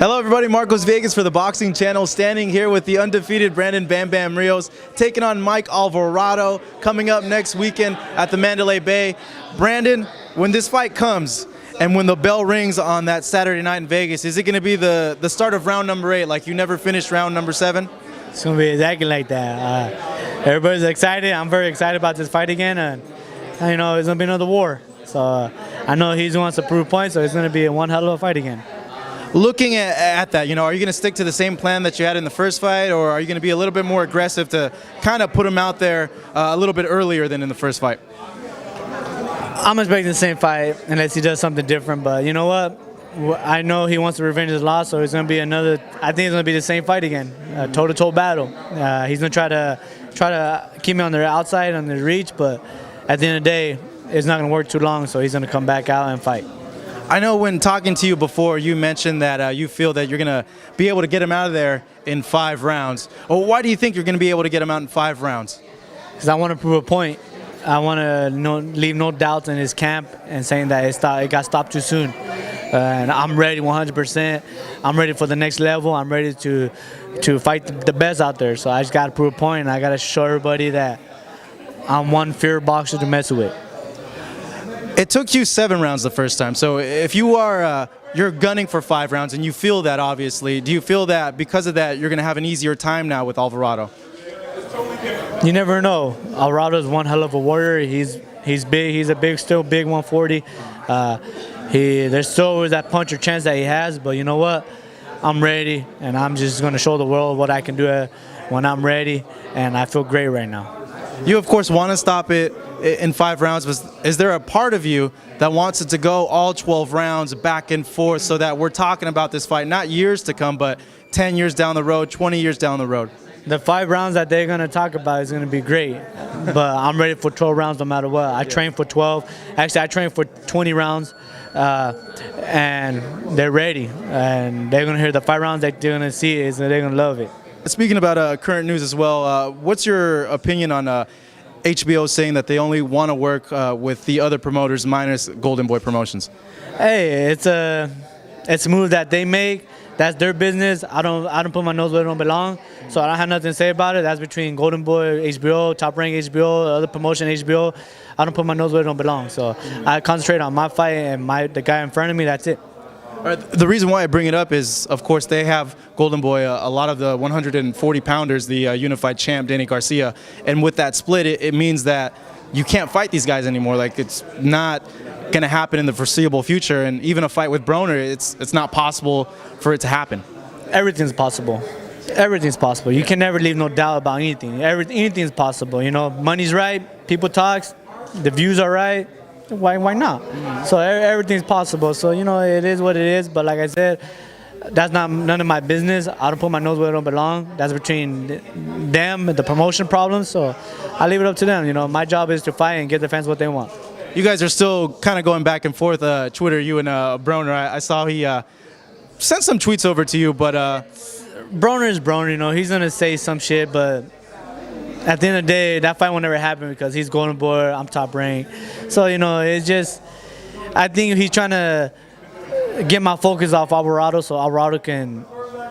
Hello everybody, Marcos Vegas for the Boxing Channel, standing here with the undefeated Brandon Bam Bam Rios, taking on Mike Alvarado, coming up next weekend at the Mandalay Bay. Brandon, when this fight comes, and when the bell rings on that Saturday night in Vegas, is it going to be the start of round number 8, like you never finished round number 7? It's going to be exactly like that. Everybody's excited. I'm very excited about this fight again, and you know, it's going to be another war. So I know he wants to prove points, so it's going to be one hell of a fight again. Looking at that, you know, are you going to stick to the same plan that you had in the first fight, or are you going to be a little bit more aggressive to kind of put him out there a little bit earlier than in the first fight? I'm expecting the same fight unless he does something different, but you know what? I know he wants to revenge his loss, so it's going to be another. I think it's going to be the same fight again, toe-to-toe battle. He's going to try to keep me on the outside, on the reach, but at the end of the day, it's not going to work too long, so he's going to come back out and fight. I know when talking to you before, you mentioned that you feel that you're going to be able to get him out of there in 5 rounds. Well, why do you think you're going to be able to get him out in 5 rounds? Because I want to prove a point. I want to leave no doubts in his camp and saying that it got stopped too soon. And I'm ready 100%. I'm ready for the next level. I'm ready to fight the best out there. So I just got to prove a point, and I got to show everybody that I'm one fear boxer to mess with. It took you 7 rounds the first time, so if you are you're gunning for 5 rounds, and you feel that, obviously, do you feel that because of that you're going to have an easier time now with Alvarado? You never know. Alvarado's one hell of a warrior. He's big. He's still big 140. There's still always that punch or chance that he has, but you know what? I'm ready, and I'm just going to show the world what I can do when I'm ready, and I feel great right now. You, of course, want to stop it in 5 rounds, but is there a part of you that wants it to go all 12 rounds back and forth so that we're talking about this fight not years to come, but 10 years down the road, 20 years down the road? The 5 rounds that they're going to talk about is going to be great, but I'm ready for 12 rounds no matter what. I train for 12. Actually, I train for 20 rounds, and they're ready. And they're going to hear the 5 rounds that they're going to see is that they're going to love it. Speaking about current news as well, what's your opinion on HBO saying that they only want to work with the other promoters minus Golden Boy Promotions? Hey, it's a move that they make. That's their business. I don't put my nose where it don't belong, so I don't have nothing to say about it. That's between Golden Boy, HBO, Top Rank HBO, other promotion HBO. I don't put my nose where it don't belong. So I concentrate on my fight and the guy in front of me. That's it. All right, the reason why I bring it up is, of course, they have Golden Boy, a lot of the 140-pounders, the unified champ, Danny Garcia. And with that split, it means that you can't fight these guys anymore. Like, it's not going to happen in the foreseeable future. And even a fight with Broner, it's not possible for it to happen. Everything's possible. Everything's possible. You can never leave no doubt about anything. Anything's possible. You know, money's right, people talks, the views are right. Why not? So everything's possible. So, you know, it is what it is. But like I said, that's none of my business. I don't put my nose where it don't belong. That's between them and the promotion problems. So I leave it up to them. You know, my job is to fight and get the fans what they want. You guys are still kind of going back and forth, Twitter, you and Broner. I saw he sent some tweets over to you, but Broner is Broner. You know, he's gonna say some shit, but at the end of the day, that fight will never happen because he's Golden Boy, I'm Top Rank. So, you know, it's just, I think he's trying to get my focus off Alvarado so Alvarado can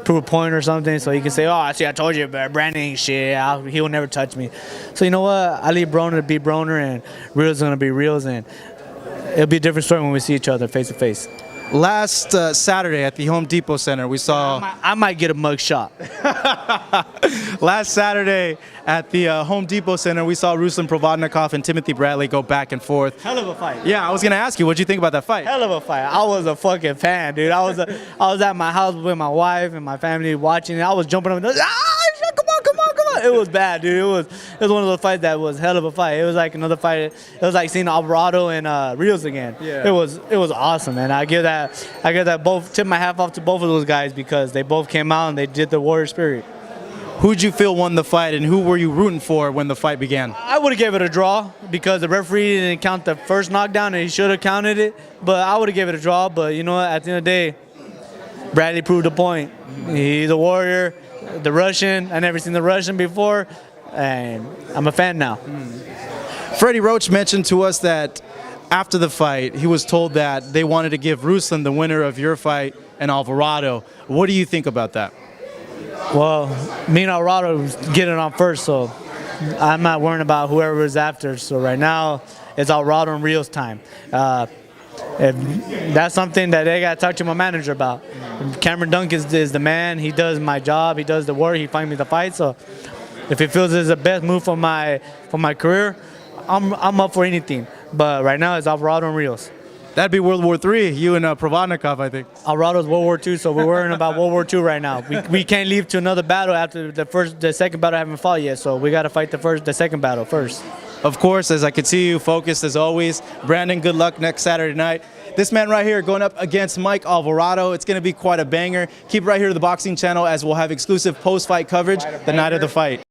prove a point or something, so he can say, oh, see, I told you, Brandon ain't shit. He will never touch me. So, you know what? I leave Broner to be Broner, and Rios is going to be Rios, and it'll be a different story when we see each other face to face. Last Saturday at the Home Depot Center, we saw... I might get a mug shot. Last Saturday at the Home Depot Center, we saw Ruslan Provodnikov and Timothy Bradley go back and forth. Hell of a fight. Yeah, I was going to ask you, what did you think about that fight? Hell of a fight. I was a fucking fan, dude. I was at my house with my wife and my family watching it. I was jumping up and come on. It was bad, dude. It was one of those fights that was hell of a fight. It was like another fight. It was like seeing Alvarado and Rios again. Yeah. It was awesome, man. I give that both, tip my hat off to both of those guys because they both came out and they did the warrior spirit. Who'd you feel won the fight, and who were you rooting for when the fight began? I would have gave it a draw because the referee didn't count the first knockdown, and he should have counted it. But I would have gave it a draw. But you know what? At the end of the day, Bradley proved a point. He's a warrior. The Russian, I never seen the Russian before, and I'm a fan now. Freddie Roach mentioned to us that after the fight, he was told that they wanted to give Ruslan the winner of your fight and Alvarado. What do you think about that? Well, me and Alvarado get it on first, so I'm not worrying about whoever is after. So right now, it's Alvarado and Rios time. If that's something that they got to talk to my manager about. Cameron Dunk is the man. He does my job. He does the work. He finds me the fight. So if he feels it's the best move for my career, I'm up for anything. But right now, it's Alvarado and Rios. That'd be World War III, you and Provodnikov, I think. Alvarado's World War II, so we're worrying about World War II right now. We can't leave to another battle after the second battle I haven't fought yet, so we got to fight the second battle first. Of course, as I can see you focused as always. Brandon, good luck next Saturday night. This man right here going up against Mike Alvarado. It's going to be quite a banger. Keep right here to the Boxing Channel as we'll have exclusive post-fight coverage the night of the fight.